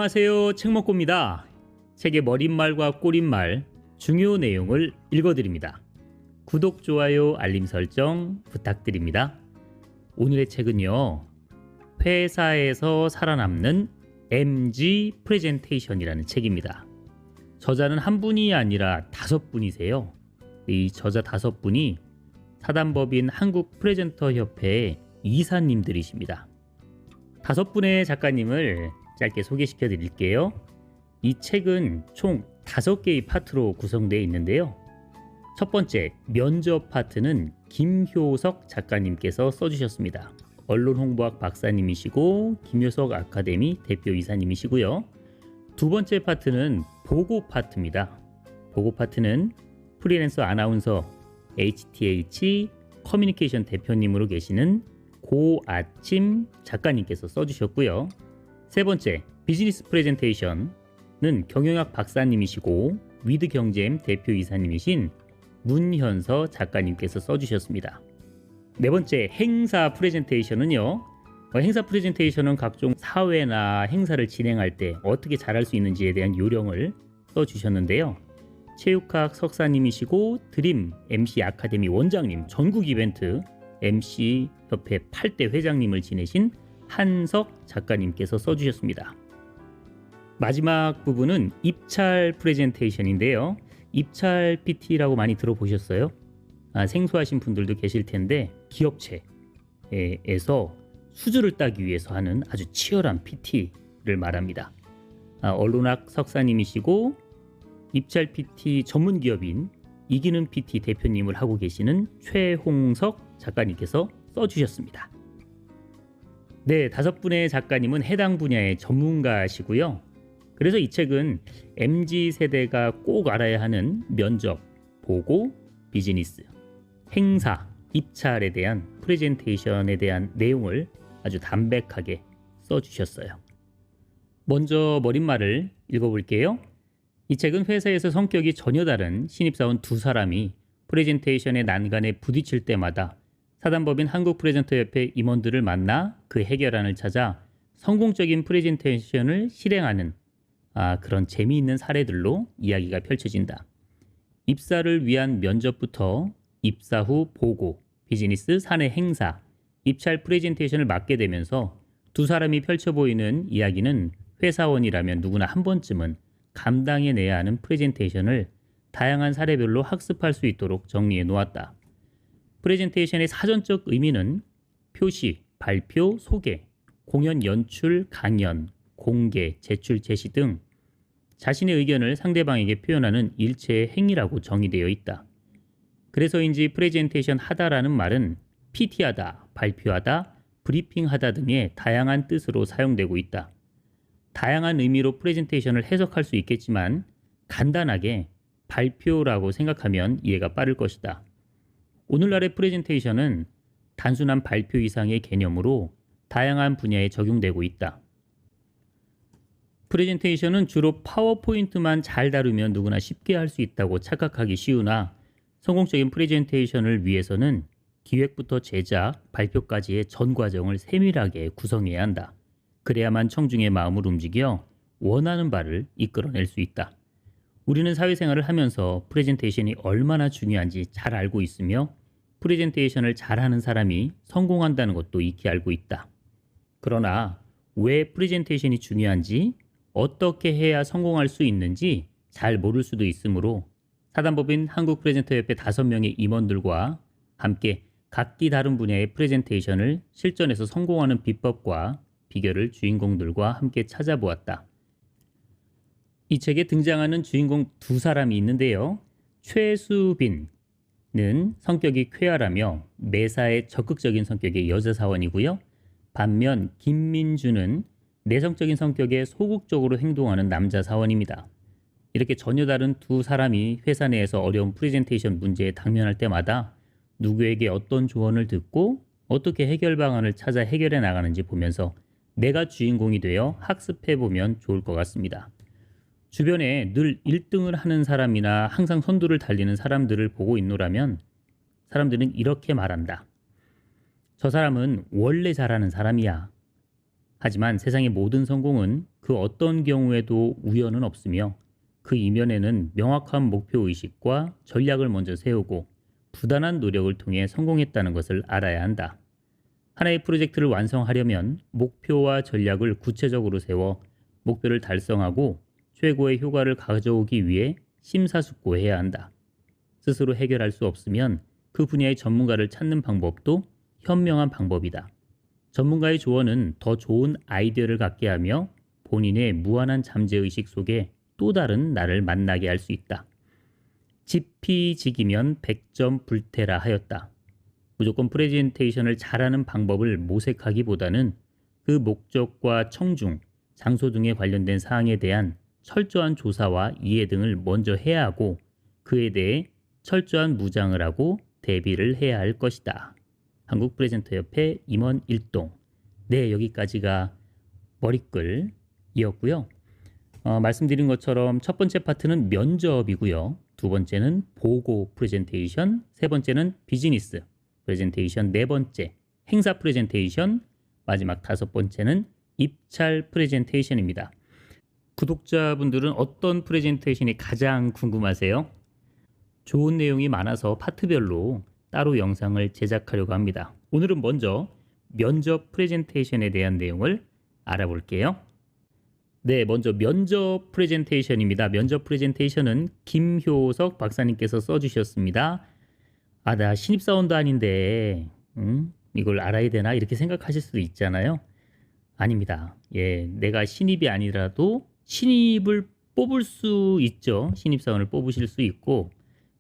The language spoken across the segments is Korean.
안녕하세요. 책먹고입니다. 책의 머릿말과 꼬릿말, 중요 내용을 읽어드립니다. 구독, 좋아요, 알림 설정 부탁드립니다. 오늘의 책은요, 회사에서 살아남는 MG 프레젠테이션이라는 책입니다. 저자는 한 분이 아니라 5분이세요. 이 저자 5분이 사단법인 한국 프레젠터 협회의 이사님들이십니다. 5분의 작가님을 짧게 소개시켜 드릴게요. 이 책은 총 5개의 파트로 구성되어 있는데요. 첫 번째, 면접 파트는 김효석 작가님께서 써주셨습니다. 언론홍보학 박사님이시고 김효석 아카데미 대표이사님이시고요. 두 번째 파트는 보고 파트입니다. 보고 파트는 프리랜서 아나운서 HTH 커뮤니케이션 대표님으로 계시는 고아침 작가님께서 써주셨고요. 세 번째, 비즈니스 프레젠테이션은 경영학 박사님이시고 위드경제엠 대표이사님이신 문현서 작가님께서 써주셨습니다. 네 번째, 행사 프레젠테이션은요. 행사 프레젠테이션은 각종 사회나 행사를 진행할 때 어떻게 잘할 수 있는지에 대한 요령을 써주셨는데요. 체육학 석사님이시고 드림 MC 아카데미 원장님, 전국 이벤트 MC 협회 8대 회장님을 지내신 한석 작가님께서 써주셨습니다. 마지막 부분은 입찰 프레젠테이션인데요. 입찰 PT라고 많이 들어보셨어요? 생소하신 분들도 계실 텐데 기업체에서 수주를 따기 위해서 하는 아주 치열한 PT를 말합니다. 언론학 석사님이시고 입찰 PT 전문 기업인 이기는 PT 대표님을 하고 계시는 최홍석 작가님께서 써주셨습니다. 네, 5분의 작가님은 해당 분야의 전문가시고요. 그래서 이 책은 MZ세대가 꼭 알아야 하는 면접, 보고, 비즈니스, 행사, 입찰에 대한 프레젠테이션에 대한 내용을 아주 담백하게 써주셨어요. 먼저 머릿말을 읽어볼게요. 이 책은 회사에서 성격이 전혀 다른 신입사원 2사람이 프레젠테이션의 난간에 부딪힐 때마다 사단법인 한국 프레젠터 협회 임원들을 만나 그 해결안을 찾아 성공적인 프레젠테이션을 실행하는 그런 재미있는 사례들로 이야기가 펼쳐진다. 입사를 위한 면접부터 입사 후 보고, 비즈니스, 사내 행사, 입찰 프레젠테이션을 맡게 되면서 2사람이 펼쳐 보이는 이야기는 회사원이라면 누구나 한 번쯤은 감당해내야 하는 프레젠테이션을 다양한 사례별로 학습할 수 있도록 정리해 놓았다. 프레젠테이션의 사전적 의미는 표시, 발표, 소개, 공연 연출, 강연, 공개, 제출, 제시 등 자신의 의견을 상대방에게 표현하는 일체의 행위라고 정의되어 있다. 그래서인지 프레젠테이션 하다라는 말은 PT하다, 발표하다, 브리핑하다 등의 다양한 뜻으로 사용되고 있다. 다양한 의미로 프레젠테이션을 해석할 수 있겠지만 간단하게 발표라고 생각하면 이해가 빠를 것이다. 오늘날의 프레젠테이션은 단순한 발표 이상의 개념으로 다양한 분야에 적용되고 있다. 프레젠테이션은 주로 파워포인트만 잘 다루면 누구나 쉽게 할 수 있다고 착각하기 쉬우나 성공적인 프레젠테이션을 위해서는 기획부터 제작, 발표까지의 전 과정을 세밀하게 구성해야 한다. 그래야만 청중의 마음을 움직여 원하는 바를 이끌어낼 수 있다. 우리는 사회생활을 하면서 프레젠테이션이 얼마나 중요한지 잘 알고 있으며 프레젠테이션을 잘하는 사람이 성공한다는 것도 익히 알고 있다. 그러나 왜 프레젠테이션이 중요한지, 어떻게 해야 성공할 수 있는지 잘 모를 수도 있으므로 사단법인 한국 프레젠터 협회 5명의 임원들과 함께 각기 다른 분야의 프레젠테이션을 실전에서 성공하는 비법과 비결을 주인공들과 함께 찾아보았다. 이 책에 등장하는 주인공 2사람이 있는데요. 최수빈은 성격이 쾌활하며 매사에 적극적인 성격의 여자 사원이고요. 반면 김민주는 내성적인 성격의 소극적으로 행동하는 남자 사원입니다. 이렇게 전혀 다른 2사람이 회사 내에서 어려운 프레젠테이션 문제에 당면할 때마다 누구에게 어떤 조언을 듣고 어떻게 해결 방안을 찾아 해결해 나가는지 보면서 내가 주인공이 되어 학습해보면 좋을 것 같습니다. 주변에 늘 1등을 하는 사람이나 항상 선두를 달리는 사람들을 보고 있노라면 사람들은 이렇게 말한다. 저 사람은 원래 잘하는 사람이야. 하지만 세상의 모든 성공은 그 어떤 경우에도 우연은 없으며 그 이면에는 명확한 목표의식과 전략을 먼저 세우고 부단한 노력을 통해 성공했다는 것을 알아야 한다. 하나의 프로젝트를 완성하려면 목표와 전략을 구체적으로 세워 목표를 달성하고 최고의 효과를 가져오기 위해 심사숙고해야 한다. 스스로 해결할 수 없으면 그 분야의 전문가를 찾는 방법도 현명한 방법이다. 전문가의 조언은 더 좋은 아이디어를 갖게 하며 본인의 무한한 잠재의식 속에 또 다른 나를 만나게 할 수 있다. 지피지기면 100점 불태라 하였다. 무조건 프레젠테이션을 잘하는 방법을 모색하기보다는 그 목적과 청중, 장소 등에 관련된 사항에 대한 철저한 조사와 이해 등을 먼저 해야 하고 그에 대해 철저한 무장을 하고 대비를 해야 할 것이다. 한국프레젠터협회 임원 일동. 네, 여기까지가 머리글이었고요. 말씀드린 것처럼 첫 번째 파트는 면접이고요. 두 번째는 보고 프레젠테이션, 세 번째는 비즈니스 프레젠테이션, 네 번째 행사 프레젠테이션, 마지막 다섯 번째는 입찰 프레젠테이션입니다. 구독자분들은 어떤 프레젠테이션이 가장 궁금하세요? 좋은 내용이 많아서 파트별로 따로 영상을 제작하려고 합니다. 오늘은 먼저 면접 프레젠테이션에 대한 내용을 알아볼게요. 네, 먼저 면접 프레젠테이션입니다. 면접 프레젠테이션은 김효석 박사님께서 써주셨습니다. 아, 나 신입사원도 아닌데 이걸 알아야 되나 이렇게 생각하실 수도 있잖아요. 아닙니다. 예, 내가 신입이 아니라도 신입을 뽑을 수 있죠. 신입사원을 뽑으실 수 있고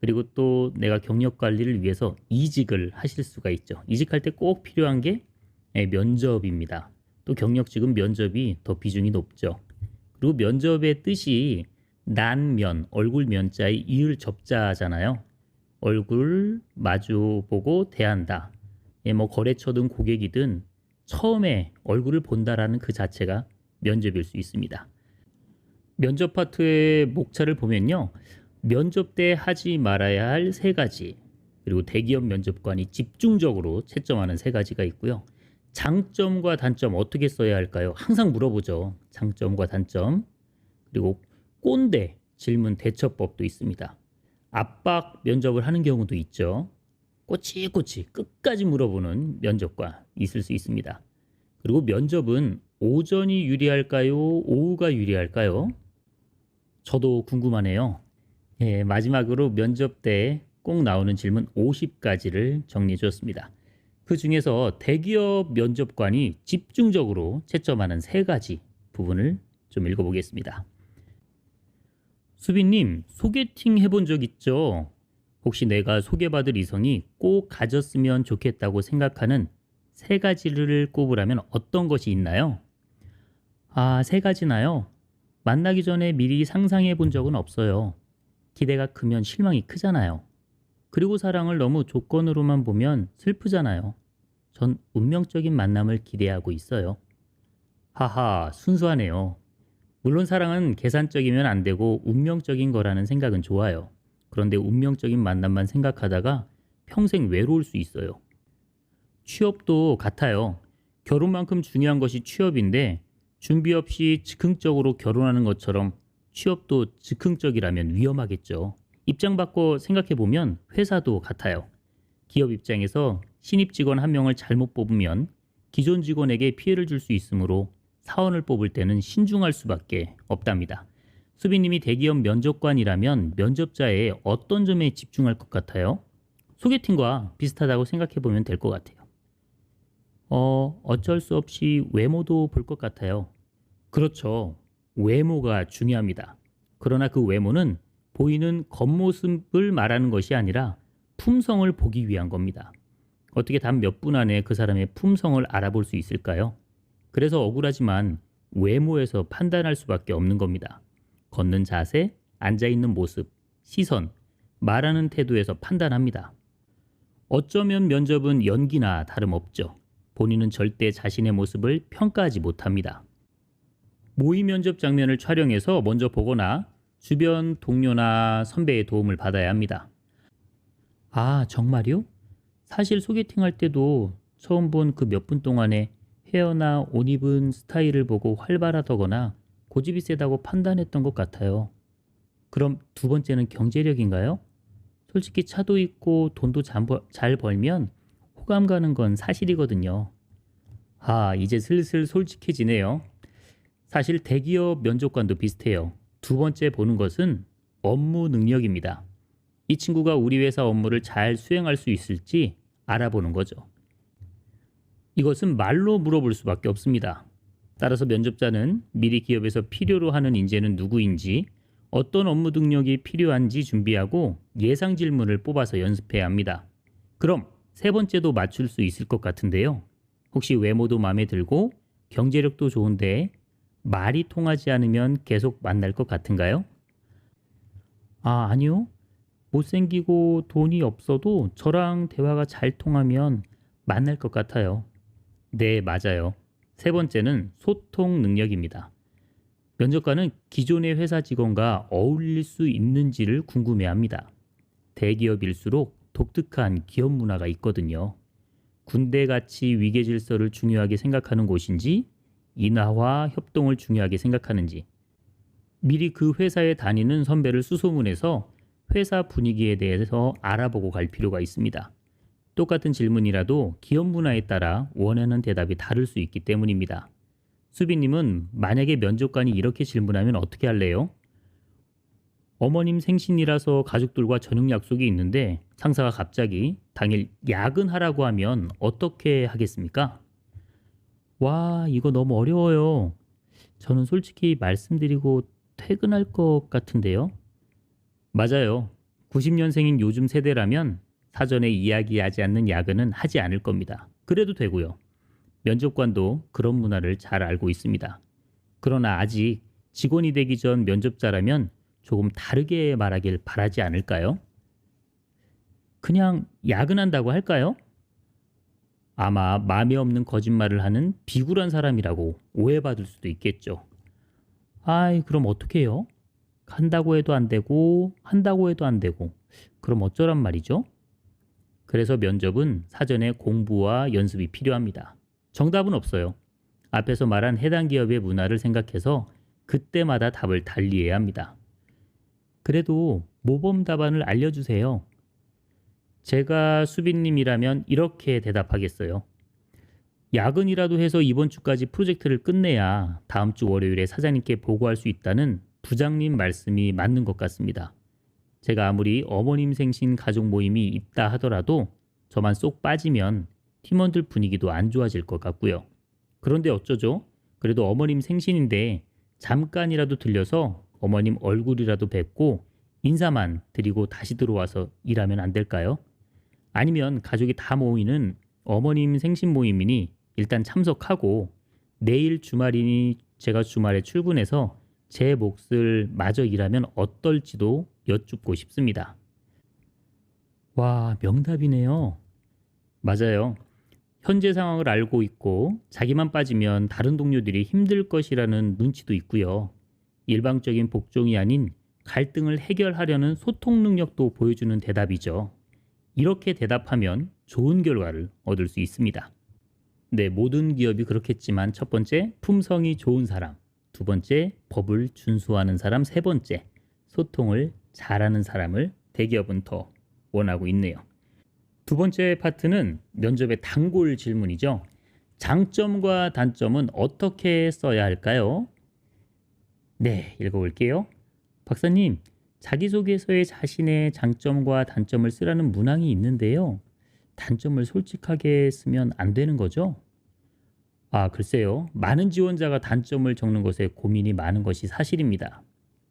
그리고 또 내가 경력 관리를 위해서 이직을 하실 수가 있죠. 이직할 때 꼭 필요한 게 면접입니다. 또 경력직은 면접이 더 비중이 높죠. 그리고 면접의 뜻이 난면, 얼굴 면자의 이을 접자잖아요. 얼굴 마주 보고 대한다. 뭐 거래처든 고객이든 처음에 얼굴을 본다라는 그 자체가 면접일 수 있습니다. 면접 파트의 목차를 보면요. 면접 때 하지 말아야 할 세 가지, 그리고 대기업 면접관이 집중적으로 채점하는 세 가지가 있고요. 장점과 단점 어떻게 써야 할까요? 항상 물어보죠. 장점과 단점. 그리고 꼰대 질문 대처법도 있습니다. 압박 면접을 하는 경우도 있죠. 꼬치꼬치 끝까지 물어보는 면접관 있을 수 있습니다. 그리고 면접은 오전이 유리할까요? 오후가 유리할까요? 저도 궁금하네요. 예, 마지막으로 면접 때 꼭 나오는 질문 50가지를 정리해 주었습니다. 그 중에서 대기업 면접관이 집중적으로 채점하는 세 가지 부분을 좀 읽어보겠습니다. 수빈님, 소개팅 해본 적 있죠? 혹시 내가 소개받을 이성이 꼭 가졌으면 좋겠다고 생각하는 세 가지를 꼽으라면 어떤 것이 있나요? 아, 세 가지나요? 만나기 전에 미리 상상해 본 적은 없어요. 기대가 크면 실망이 크잖아요. 그리고 사랑을 너무 조건으로만 보면 슬프잖아요. 전 운명적인 만남을 기대하고 있어요. 하하, 순수하네요. 물론 사랑은 계산적이면 안 되고 운명적인 거라는 생각은 좋아요. 그런데 운명적인 만남만 생각하다가 평생 외로울 수 있어요. 취업도 같아요. 결혼만큼 중요한 것이 취업인데 준비 없이 즉흥적으로 결혼하는 것처럼 취업도 즉흥적이라면 위험하겠죠. 입장 바꿔 생각해보면 회사도 같아요. 기업 입장에서 신입 직원 한 명을 잘못 뽑으면 기존 직원에게 피해를 줄 수 있으므로 사원을 뽑을 때는 신중할 수밖에 없답니다. 수빈님이 대기업 면접관이라면 면접자의 어떤 점에 집중할 것 같아요? 소개팅과 비슷하다고 생각해보면 될 것 같아요. 어쩔 수 없이 외모도 볼 것 같아요. 그렇죠. 외모가 중요합니다. 그러나 그 외모는 보이는 겉모습을 말하는 것이 아니라 품성을 보기 위한 겁니다. 어떻게 단 몇 분 안에 그 사람의 품성을 알아볼 수 있을까요? 그래서 억울하지만 외모에서 판단할 수밖에 없는 겁니다. 걷는 자세, 앉아있는 모습, 시선, 말하는 태도에서 판단합니다. 어쩌면 면접은 연기나 다름없죠. 본인은 절대 자신의 모습을 평가하지 못합니다. 모의 면접 장면을 촬영해서 먼저 보거나 주변 동료나 선배의 도움을 받아야 합니다. 아, 정말요? 사실 소개팅할 때도 처음 본 그 몇 분 동안에 헤어나 옷 입은 스타일을 보고 활발하더거나 고집이 세다고 판단했던 것 같아요. 그럼 두 번째는 경제력인가요? 솔직히 차도 있고 돈도 잘 벌면 호감 가는 건 사실이거든요. 아, 이제 슬슬 솔직해지네요. 사실 대기업 면접관도 비슷해요. 두 번째 보는 것은 업무 능력입니다. 이 친구가 우리 회사 업무를 잘 수행할 수 있을지 알아보는 거죠. 이것은 말로 물어볼 수밖에 없습니다. 따라서 면접자는 미리 기업에서 필요로 하는 인재는 누구인지, 어떤 업무 능력이 필요한지 준비하고 예상 질문을 뽑아서 연습해야 합니다. 그럼 세 번째도 맞출 수 있을 것 같은데요. 혹시 외모도 마음에 들고 경제력도 좋은데 말이 통하지 않으면 계속 만날 것 같은가요? 아, 아니요. 못생기고 돈이 없어도 저랑 대화가 잘 통하면 만날 것 같아요. 네, 맞아요. 세 번째는 소통 능력입니다. 면접관은 기존의 회사 직원과 어울릴 수 있는지를 궁금해합니다. 대기업일수록 독특한 기업 문화가 있거든요. 군대같이 위계 질서를 중요하게 생각하는 곳인지, 인하와 협동을 중요하게 생각하는지, 미리 그 회사에 다니는 선배를 수소문해서 회사 분위기에 대해서 알아보고 갈 필요가 있습니다. 똑같은 질문이라도 기업 문화에 따라 원하는 대답이 다를 수 있기 때문입니다. 수빈님은 만약에 면접관이 이렇게 질문하면 어떻게 할래요? 어머님 생신이라서 가족들과 저녁 약속이 있는데 상사가 갑자기 당일 야근하라고 하면 어떻게 하겠습니까? 와, 이거 너무 어려워요. 저는 솔직히 말씀드리고 퇴근할 것 같은데요. 맞아요. 90년생인 요즘 세대라면 사전에 이야기하지 않는 야근은 하지 않을 겁니다. 그래도 되고요. 면접관도 그런 문화를 잘 알고 있습니다. 그러나 아직 직원이 되기 전 면접자라면 조금 다르게 말하길 바라지 않을까요? 그냥 야근한다고 할까요? 아마 마음에 없는 거짓말을 하는 비굴한 사람이라고 오해받을 수도 있겠죠. 아이, 그럼 어떻게 해요? 간다고 해도 안 되고 한다고 해도 안 되고 그럼 어쩌란 말이죠? 그래서 면접은 사전에 공부와 연습이 필요합니다. 정답은 없어요. 앞에서 말한 해당 기업의 문화를 생각해서 그때마다 답을 달리해야 합니다. 그래도 모범 답안을 알려주세요. 제가 수빈님이라면 이렇게 대답하겠어요. 야근이라도 해서 이번 주까지 프로젝트를 끝내야 다음 주 월요일에 사장님께 보고할 수 있다는 부장님 말씀이 맞는 것 같습니다. 제가 아무리 어머님 생신 가족 모임이 있다 하더라도 저만 쏙 빠지면 팀원들 분위기도 안 좋아질 것 같고요. 그런데 어쩌죠? 그래도 어머님 생신인데 잠깐이라도 들려서 어머님 얼굴이라도 뵙고 인사만 드리고 다시 들어와서 일하면 안 될까요? 아니면 가족이 다 모이는 어머님 생신 모임이니 일단 참석하고 내일 주말이니 제가 주말에 출근해서 제 몫을 마저 일하면 어떨지도 여쭙고 싶습니다. 와, 명답이네요. 맞아요. 현재 상황을 알고 있고 자기만 빠지면 다른 동료들이 힘들 것이라는 눈치도 있고요. 일방적인 복종이 아닌 갈등을 해결하려는 소통 능력도 보여주는 대답이죠. 이렇게 대답하면 좋은 결과를 얻을 수 있습니다. 네, 모든 기업이 그렇겠지만 첫 번째, 품성이 좋은 사람. 두 번째, 법을 준수하는 사람. 세 번째, 소통을 잘하는 사람을 대기업은 더 원하고 있네요. 두 번째 파트는 면접의 단골 질문이죠. 장점과 단점은 어떻게 써야 할까요? 네, 읽어볼게요. 박사님, 자기소개서에 자신의 장점과 단점을 쓰라는 문항이 있는데요. 단점을 솔직하게 쓰면 안 되는 거죠? 아, 글쎄요. 많은 지원자가 단점을 적는 것에 고민이 많은 것이 사실입니다.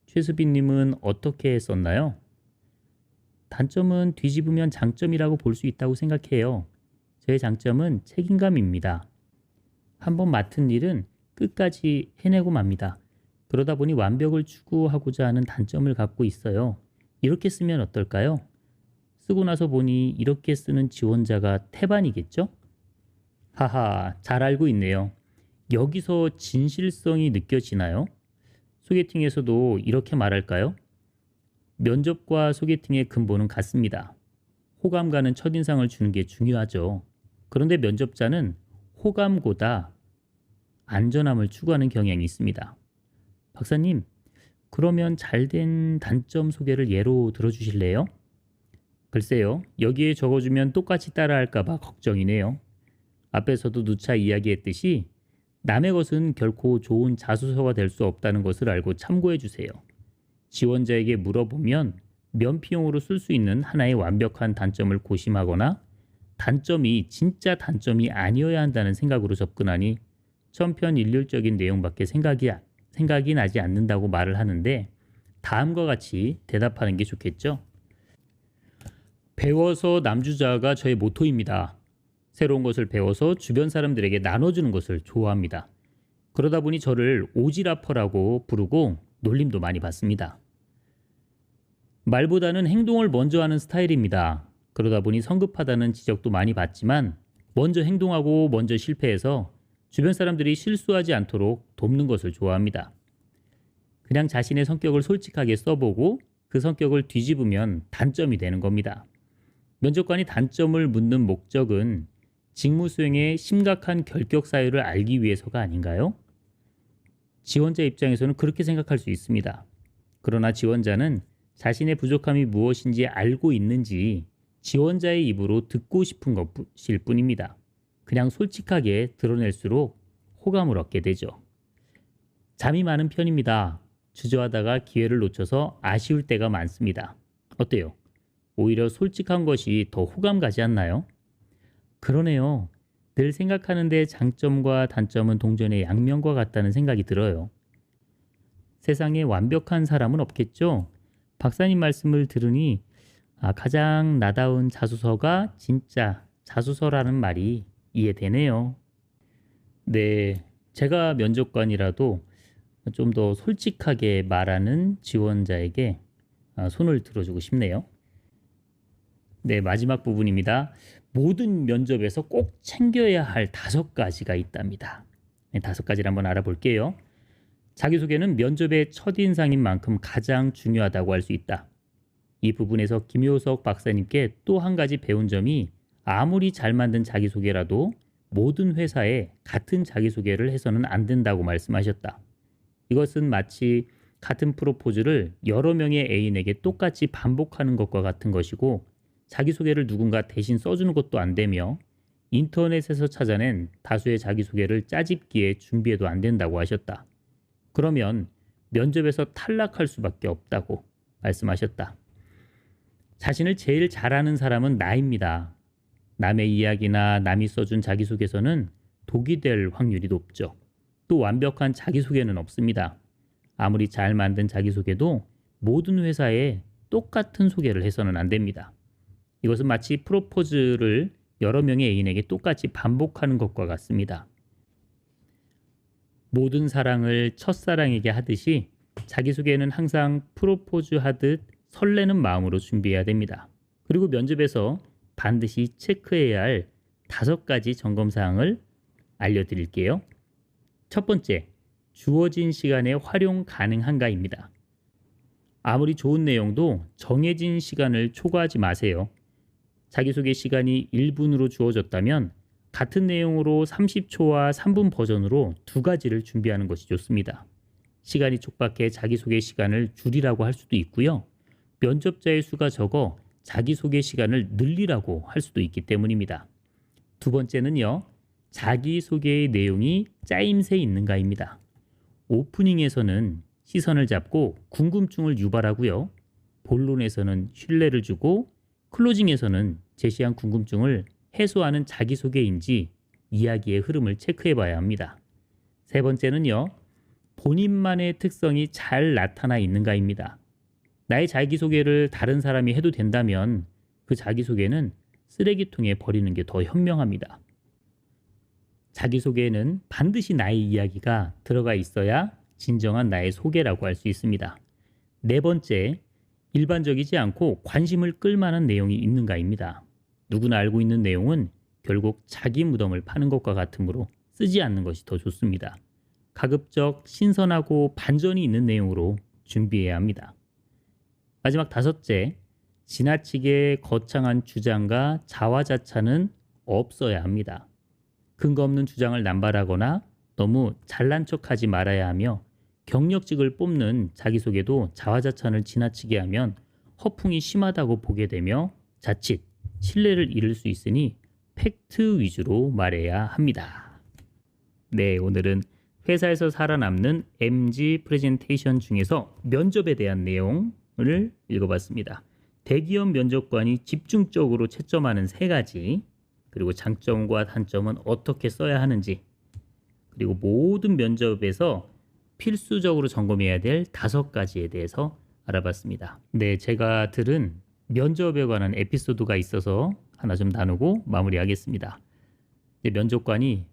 최수빈님은 어떻게 썼나요? 단점은 뒤집으면 장점이라고 볼 수 있다고 생각해요. 저의 장점은 책임감입니다. 한번 맡은 일은 끝까지 해내고 맙니다. 그러다 보니 완벽을 추구하고자 하는 단점을 갖고 있어요. 이렇게 쓰면 어떨까요? 쓰고 나서 보니 이렇게 쓰는 지원자가 태반이겠죠? 하하, 잘 알고 있네요. 여기서 진실성이 느껴지나요? 소개팅에서도 이렇게 말할까요? 면접과 소개팅의 근본은 같습니다. 호감가는 첫인상을 주는 게 중요하죠. 그런데 면접자는 호감보다 안전함을 추구하는 경향이 있습니다. 박사님, 그러면 잘된 단점 소개를 예로 들어주실래요? 글쎄요, 여기에 적어주면 똑같이 따라할까봐 걱정이네요. 앞에서도 누차 이야기했듯이 남의 것은 결코 좋은 자소서가 될 수 없다는 것을 알고 참고해 주세요. 지원자에게 물어보면 면피용으로 쓸 수 있는 하나의 완벽한 단점을 고심하거나 단점이 진짜 단점이 아니어야 한다는 생각으로 접근하니 천편일률적인 내용밖에 생각이 나지 않는다고 말을 하는데 다음과 같이 대답하는 게 좋겠죠. 배워서 남주자가 저의 모토입니다. 새로운 것을 배워서 주변 사람들에게 나눠주는 것을 좋아합니다. 그러다 보니 저를 오지라퍼라고 부르고 놀림도 많이 받습니다. 말보다는 행동을 먼저 하는 스타일입니다. 그러다 보니 성급하다는 지적도 많이 받지만 먼저 행동하고 먼저 실패해서 주변 사람들이 실수하지 않도록 돕는 것을 좋아합니다. 그냥 자신의 성격을 솔직하게 써보고 그 성격을 뒤집으면 단점이 되는 겁니다. 면접관이 단점을 묻는 목적은 직무 수행의 심각한 결격 사유를 알기 위해서가 아닌가요? 지원자 입장에서는 그렇게 생각할 수 있습니다. 그러나 지원자는 자신의 부족함이 무엇인지 알고 있는지 지원자의 입으로 듣고 싶은 것일 뿐입니다. 그냥 솔직하게 드러낼수록 호감을 얻게 되죠. 잠이 많은 편입니다. 주저하다가 기회를 놓쳐서 아쉬울 때가 많습니다. 어때요? 오히려 솔직한 것이 더 호감 가지 않나요? 그러네요. 늘 생각하는데 장점과 단점은 동전의 양면과 같다는 생각이 들어요. 세상에 완벽한 사람은 없겠죠? 박사님 말씀을 들으니 가장 나다운 자소서가 진짜 자소서라는 말이 이해되네요. 네, 제가 면접관이라도 좀 더 솔직하게 말하는 지원자에게 손을 들어주고 싶네요. 네, 마지막 부분입니다. 모든 면접에서 꼭 챙겨야 할 5가지가 있답니다. 네, 5가지를 한번 알아볼게요. 자기소개는 면접의 첫인상인 만큼 가장 중요하다고 할 수 있다. 이 부분에서 김효석 박사님께 또 한 가지 배운 점이 아무리 잘 만든 자기소개라도 모든 회사에 같은 자기소개를 해서는 안 된다고 말씀하셨다. 이것은 마치 같은 프로포즈를 여러 명의 애인에게 똑같이 반복하는 것과 같은 것이고 자기소개를 누군가 대신 써주는 것도 안 되며 인터넷에서 찾아낸 다수의 자기소개를 짜집기에 준비해도 안 된다고 하셨다. 그러면 면접에서 탈락할 수밖에 없다고 말씀하셨다. 자신을 제일 잘하는 사람은 나입니다. 남의 이야기나 남이 써준 자기소개서는 독이 될 확률이 높죠. 또 완벽한 자기소개는 없습니다. 아무리 잘 만든 자기소개도 모든 회사에 똑같은 소개를 해서는 안 됩니다. 이것은 마치 프로포즈를 여러 명의 애인에게 똑같이 반복하는 것과 같습니다. 모든 사랑을 첫사랑에게 하듯이 자기소개는 항상 프로포즈 하듯 설레는 마음으로 준비해야 됩니다. 그리고 면접에서 반드시 체크해야 할 5가지 점검사항을 알려드릴게요. 첫 번째, 주어진 시간에 활용 가능한가입니다. 아무리 좋은 내용도 정해진 시간을 초과하지 마세요. 자기소개 시간이 1분으로 주어졌다면 같은 내용으로 30초와 3분 버전으로 2가지를 준비하는 것이 좋습니다. 시간이 촉박해 자기소개 시간을 줄이라고 할 수도 있고요. 면접자의 수가 적어 자기소개 시간을 늘리라고 할 수도 있기 때문입니다. 두 번째는요. 자기소개의 내용이 짜임새 있는가입니다. 오프닝에서는 시선을 잡고 궁금증을 유발하고요. 본론에서는 신뢰를 주고 클로징에서는 제시한 궁금증을 해소하는 자기소개인지 이야기의 흐름을 체크해 봐야 합니다. 세 번째는요. 본인만의 특성이 잘 나타나 있는가입니다. 나의 자기소개를 다른 사람이 해도 된다면 그 자기소개는 쓰레기통에 버리는 게 더 현명합니다. 자기소개에는 반드시 나의 이야기가 들어가 있어야 진정한 나의 소개라고 할 수 있습니다. 네 번째, 일반적이지 않고 관심을 끌만한 내용이 있는가입니다. 누구나 알고 있는 내용은 결국 자기 무덤을 파는 것과 같으므로 쓰지 않는 것이 더 좋습니다. 가급적 신선하고 반전이 있는 내용으로 준비해야 합니다. 마지막 5째, 지나치게 거창한 주장과 자화자찬은 없어야 합니다. 근거 없는 주장을 남발하거나 너무 잘난 척하지 말아야 하며 경력직을 뽑는 자기소개도 자화자찬을 지나치게 하면 허풍이 심하다고 보게 되며 자칫 신뢰를 잃을 수 있으니 팩트 위주로 말해야 합니다. 네, 오늘은 회사에서 살아남는 MG 프레젠테이션 중에서 면접에 대한 내용을 읽어봤습니다. 대기업 면접관이 집중적으로 채점하는 3가지, 그리고 장점과 단점은 어떻게 써야 하는지, 그리고 모든 면접에서 필수적으로 점검해야 될 5가지에 대해서 알아봤습니다. 네, 제가 들은 면접에 관한 에피소드가 있어서 하나 좀 나누고 마무리하겠습니다. 면접관이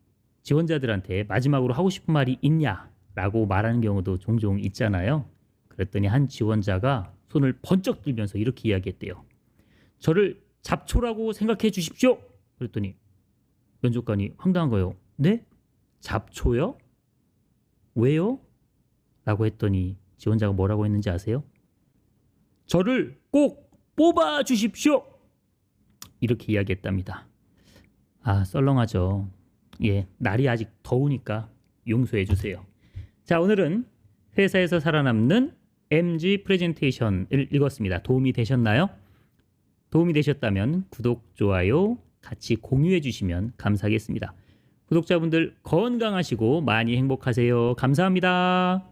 지원자들한테 마지막으로 하고 싶은 말이 있냐라고 말하는 경우도 종종 있잖아요. 그랬더니 한 지원자가 손을 번쩍 들면서 이렇게 이야기했대요. 저를 잡초라고 생각해 주십시오. 그랬더니 면접관이 황당한 거예요. 네? 잡초요? 왜요? 라고 했더니 지원자가 뭐라고 했는지 아세요? 저를 꼭 뽑아 주십시오. 이렇게 이야기했답니다. 아, 썰렁하죠. 예, 날이 아직 더우니까 용서해 주세요. 자, 오늘은 회사에서 살아남는 MG 프레젠테이션을 읽었습니다. 도움이 되셨나요? 도움이 되셨다면 구독, 좋아요 같이 공유해 주시면 감사하겠습니다. 구독자분들 건강하시고 많이 행복하세요. 감사합니다.